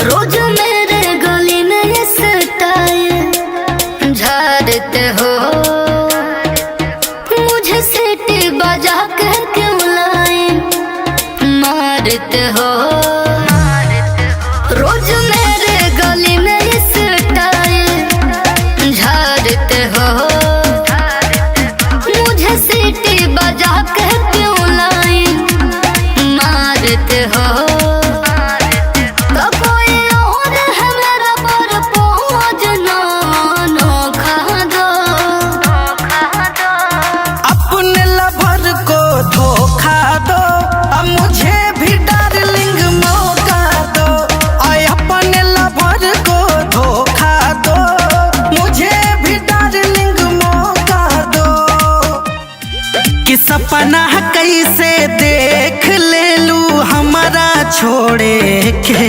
रोज मेरे गली में ये स्टाइल झाड़ते हो, मुझे सीटी बजा के क्यों लाइन मारते हो। रोज मेरे गली में ये स्टाइल झाड़ते हो, मुझे सीटी बजा के क्यों लाइन मारते हो। सपना कैसे देख ले लू हमारा छोड़े के,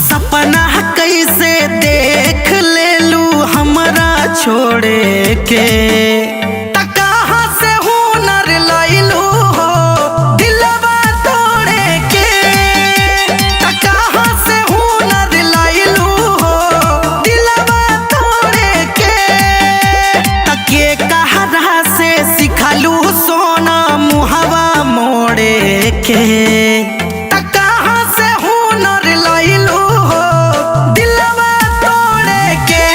सपना कैसे देख ले लू हमारा छोड़े के। कहाँ से हुनर लैलू हो दिलवा तोड़े के, कहाँ से हुनर लैलू हो दिलवा तोड़े के। के कहरा से सिखलू सोना मुहवा मोड़े के, कहाँ से हुनर लैलू हो दिलवा तोड़े के।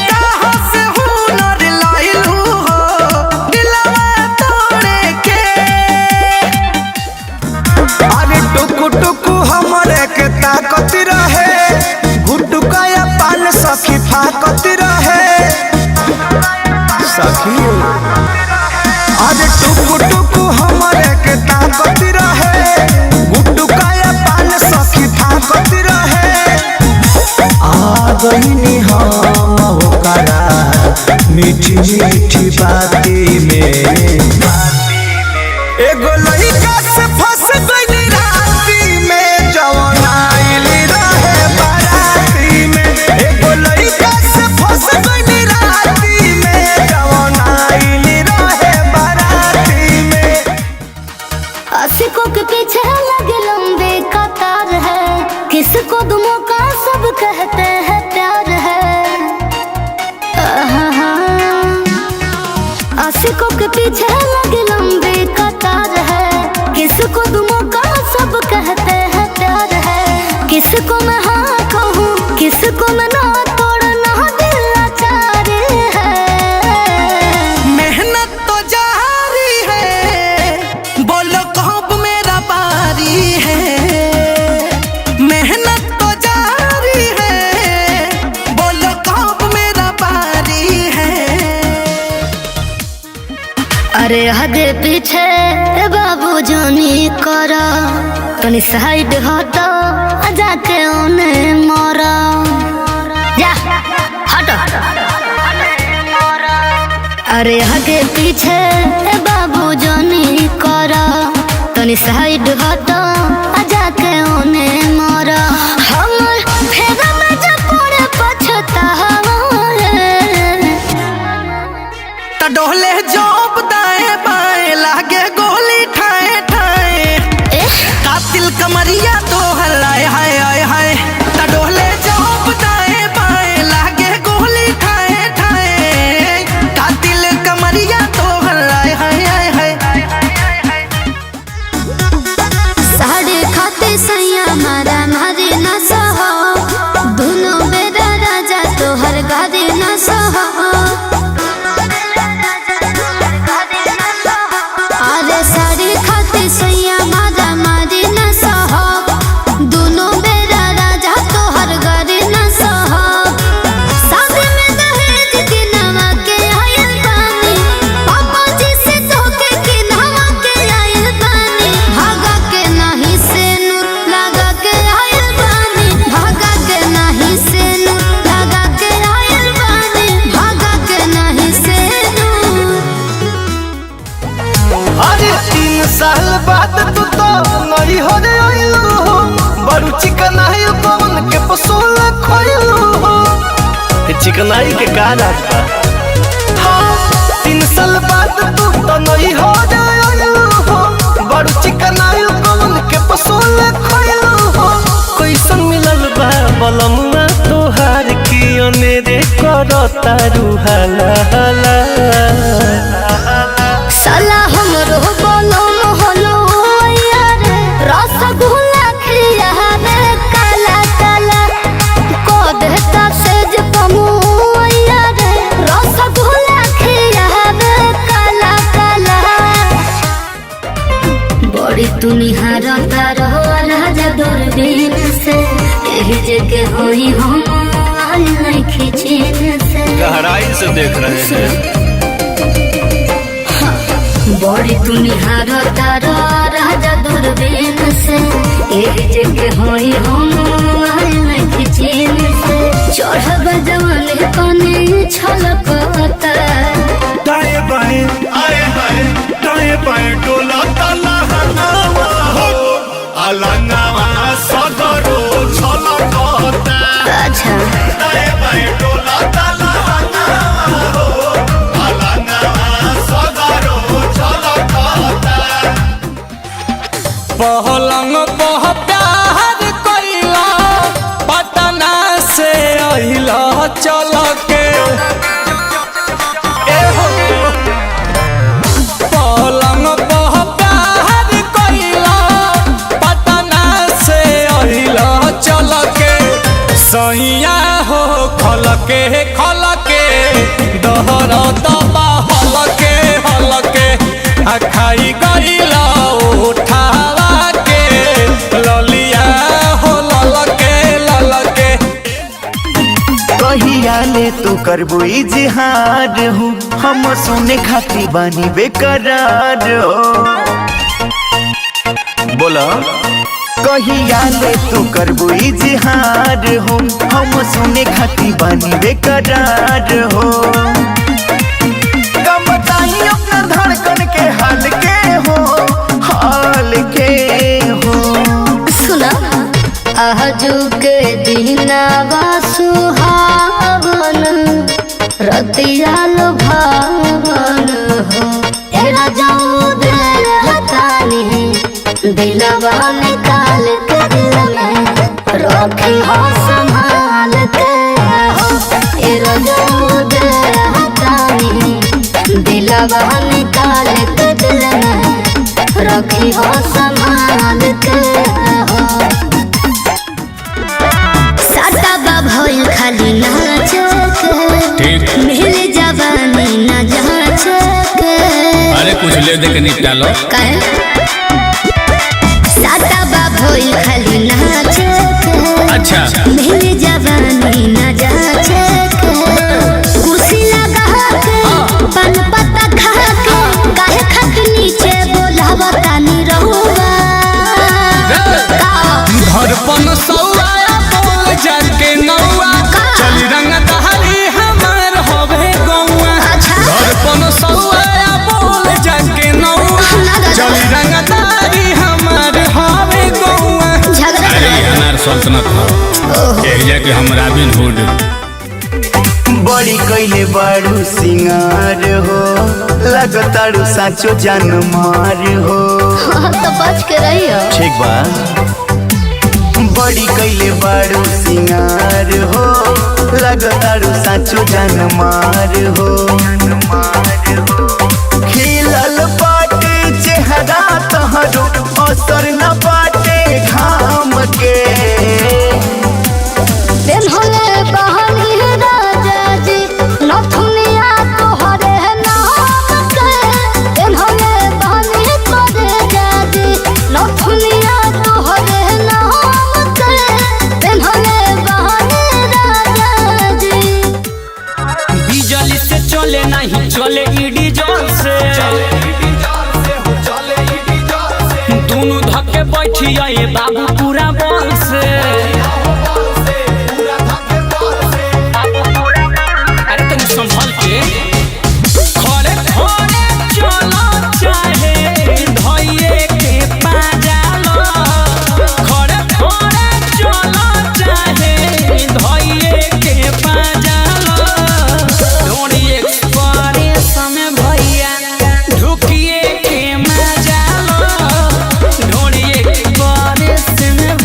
कहाँ से हुनर लैलू हो दिलवा तोड़े के। अरे टुकु टुकु हमरे के ताकत रहे, गुटुका या पान सखी फाकत रहे सखी। अरे टुकु टुकु हमरे के ताकत रहे, गुटुका या पान सखी फाकत रहे। आ गईनी हम ओकरा मीठी मीठी बाती में, एगो लइका से फंस गइली राती में जवन आइली रहे बाराती में। एगो लइका से फंस गइली राती में जवन आइली रहे बाराती में। आशिकों के पीछे लगे लंबे कतार है, किसको दुमों का सब कहते हैं प्यार है। आशिकों के पीछे लगे लंबे कतार है, किसको दुमों का सब कहते हैं प्यार है। किसको मैं हाँ कहूँ किसको मैं ना, तोड़ना दिल लाचार है। मेहनत तो जारी है, बोलो कब मेरा बारी है। मेहनत तो जारी है, बोलो कब मेरा बारी है। अरे आगे पीछे बाबू जानी करा, तनी साइड हटो जाके उन्हें मोरा। जा हटो। अरे आगे पीछे बाबू जानी करा, तनी साइड हटो जाके उन्हें मोरा। हमर फेरा में जब पड़े पछतावा त डोले जोब दाएं बाएं लागे गोली ठाए ठाए। कातिल कमरिया तो हलाए हाय हाय हाय। त डोले जोब दाएं बाएं लागे गोली ठाए ठाए। कातिल कमरिया तो हलाए हाय हाय हाय। साढ़े खाते सैया मारा मारे न सहो, दोनों बेरा राजा तो हर गारे न सहो। अरे साढ़े खाते सैया मारा मारे न सहो, दोनों बेरा राजा तो हर गारे न सहो। शादी में दहेज के नवा के आयल बानी, पापा जी से धोखे के नवा के आयल बानी। भागा के नहीं से नूर लगा के आयल बानी, भागा के नहीं से नूर लगा के आयल बानी, भागा के नहीं से नूर। अरे 3 साल बाद तू तो नहीं हो रे आइलू हो, बड़ू चिकनाई कौन के पसोल खोइलू हो। चिकनाई के का राज बा? हाँ 3 साल बाद तू तो नहीं हो रे आइलू हो, बड़ू चिकनाई कौन के पसोल खोइलू हो। कैसे बलमुआ तोहार की अनेरे करता रुहाला हाला साला हमरो बलम हलो यार रसगुल्ला खिया रे काला काला को देता सेज पमु यार रसगुल्ला खिया रे काला काला बड़ी तू निहारता रहो राजा दूरबीन से यही जगह होई हम नहीं खींचीन से गहराई से देख रहे हैं बड़ी तू निहारता राजा दूरबीन से एक जगह होई हम खिचीन से चढ़ब जवान कने छलकता दाएं बाएं आए हाय दाएं बाएं डोला ताला हनावा हो अलंगावा सदरो छलकता अच्छा दाएं बाएं डोला ताला हनावा हो अलंगावा सदरो छलकता पहलंग पह प्यार कइला पटना से अहिला चल के पलंग पह प्यार कइला पटना से अहिला चल के सैया हो खल के दहर दबा हल के आ खाई गइला उठावा के ललिया हो लल के कहिया ले तू करबो इजहार हो हम सुने खाती बानी बेकरार हो बोला कहिया ले तू करबो इजहार हो हम सुने खाती बानी बेकरार हो कब बताई अपना धड़कन के हाल के हो सुना आजू के दिनावा सुहावन रतिया लुभावन हो तेरा जाऊ दिल हतानी दिलवा निकाल के दिल में रखी हो संभाल के हो तेरा जाऊ दिल हतानी दिलवा निकाल के दिल में रखी हो संभाल के हो साटा भइल खाली नाच के मिल जवानी न जाच के अरे कुछ ले दे के निपटा लो काहे साटा भइल खाली नाच के अच्छा मिल जवानी न जाच के कुर्सी लगा के पान पत्ता खा के काहे खक नीचे बोलावा तानी रहुआ धड़पन सौआ बोल जाके नौआ चली रंग दहरी हमार होवे गौआ धड़पन सौआ बोल जाके नौआ चली रंग दहरी हमार होवे गौआ अरे अनार सल्तनत हो एक जाके हम रॉबिन हुड बड़ी कइले बारू सिंगार हो लगतारू साचो जान मार हो तो बच के रहियो ठीक बा बड़ी कइले बारू सिंगार हो लगतारू साचो जान मार हो खिलल बाटे चेहरा तहरो असर न बाटे घाम के दिन होले बहानी राजा जी नथुनिया तोहरे नाम के दिन होले बहानी तोरे जाजी नथुनिया तोहरे नाम के दिन होले बहानी राजा जी बिजली से चले नहीं चले ईडी जोर से दोनों धक्के बैठी आए बाबू पूरा बल से अरे तुम संभल के खड़े खड़े चलो चाहे धइए के पाजालो खड़े खड़े चलो चाहे धइए के पाजालो डोरी एक्सप्रेस में भैया ढुकिए के मजालो डोरी एक्सप्रेस में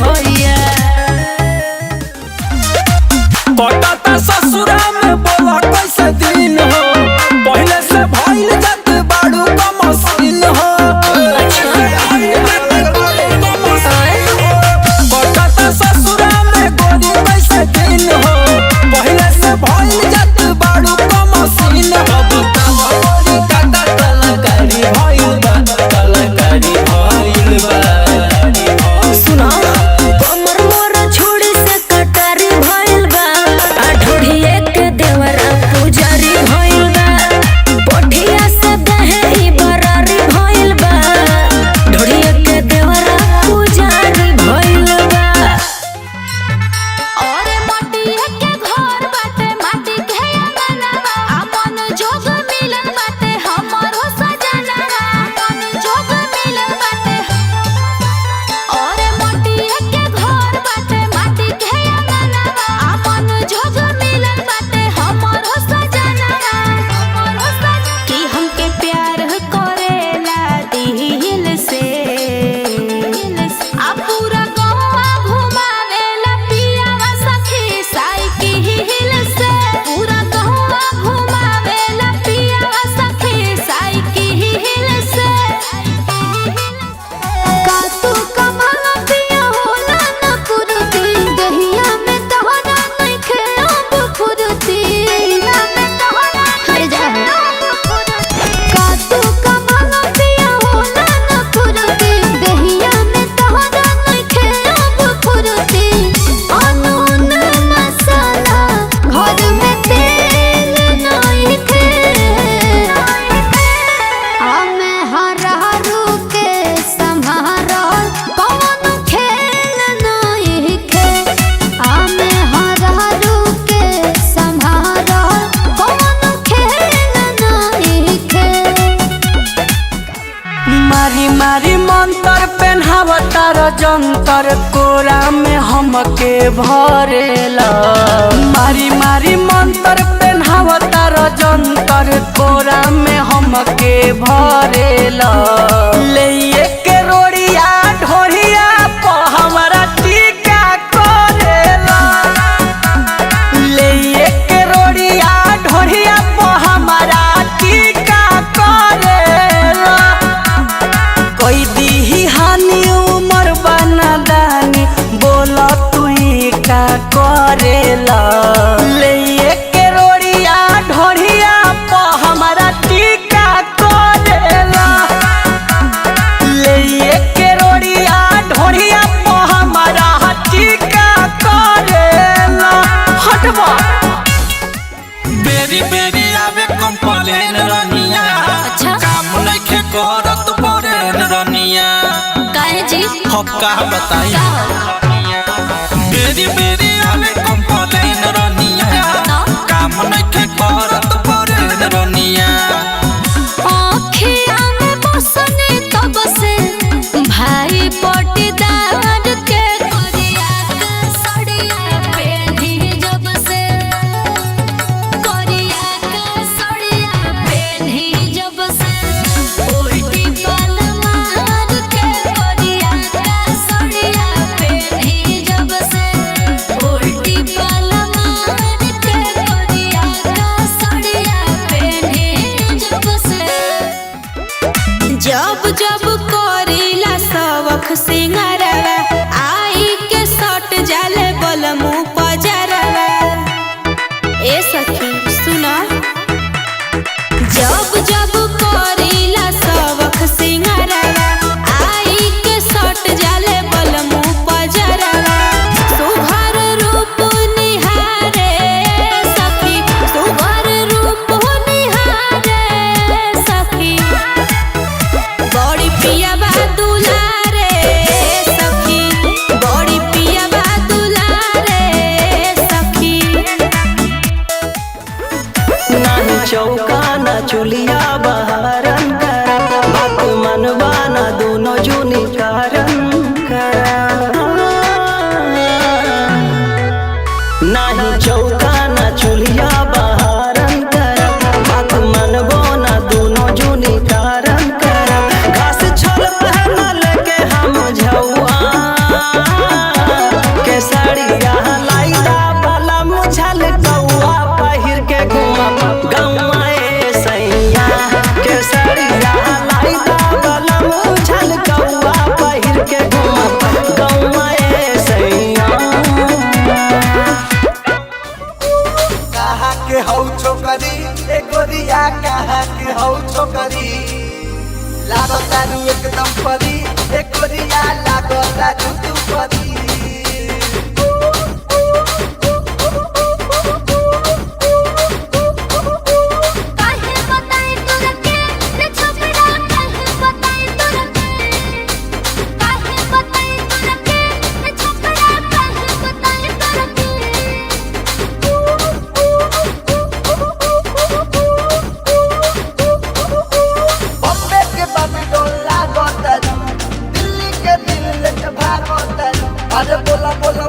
जंतर कोरा में हमके भरेला मारी मारी मंतर पेन्हावता र जंतर कोरा में हमके भरेला ले के रोड़िया ढोरिया प हमरा टीका करेला ले के रोड़िया ढोरिया प हमरा टीका करेला कोई दी हानि उमर बना दानी बोला तू का करेला ले के रोड़िया ढोरिया प हमरा टीका करेला ले के रोड़िया ढोरिया प हमरा टीका करेला हटवा बेरी बेरी आवे कंप्लेन रनिया काम नइखे करत परेन रनिया काहे जी हम का बताई बेरी बेरी आवे कंप्लेन रनिया काम नइखे करत परेन रनिया आँखिया में बसने तब से भाई पटीदार के करिया के सड़िया पेन्ही जब से करिया के सड़िया पेन्ही जब से उल्टी बाल मार के करिया के सड़िया पेन्ही जब से उल्टी बाल मार के करिया के सड़िया पेन्ही जब से जब जब करीला सबख सिंगारवा आई के सट जाले बलमु पजरवा ए सखी सुना जब जब करीला सबख सिंगारवा आई के सट जाले बलमु पजरवा सुघर रूप निहारे सखी सुघर रूप निहारे सखी बड़ी पिया बा दुलारे सखी बड़ी पिया बा दुलारे सखी नाही चौका ना चुलिया बहारन करा बात मनवा ना दोनों जुनी कारण करा नाही चौका ना चुलिया बहारन करा बात मनवा ना दोनों जुनी कारण करा घास छोल पहनल के हम झौआ के साड़िया लाइदा वाला मुझल कौआ पहिर के घुमा गौआ ए सैया के साड़िया लाइदा वाला मुझल कौआ पहिर के घुमा गौआ ए सैया कहा के हौ छोकरी ए गोरिया कहा के हौ छोकरी लागतारू एकदम परी ए गोरिया लागतारू तू परी काहे बताई तोरा के रे छोकरा काहे बताई तोरा के काहे बताई तोरा के रे छोकरा काहे बताई तोरा बम्बे के बाबीडोल लागतारू दिल्ली के दिल लेके भागतारू अरे बोला बोला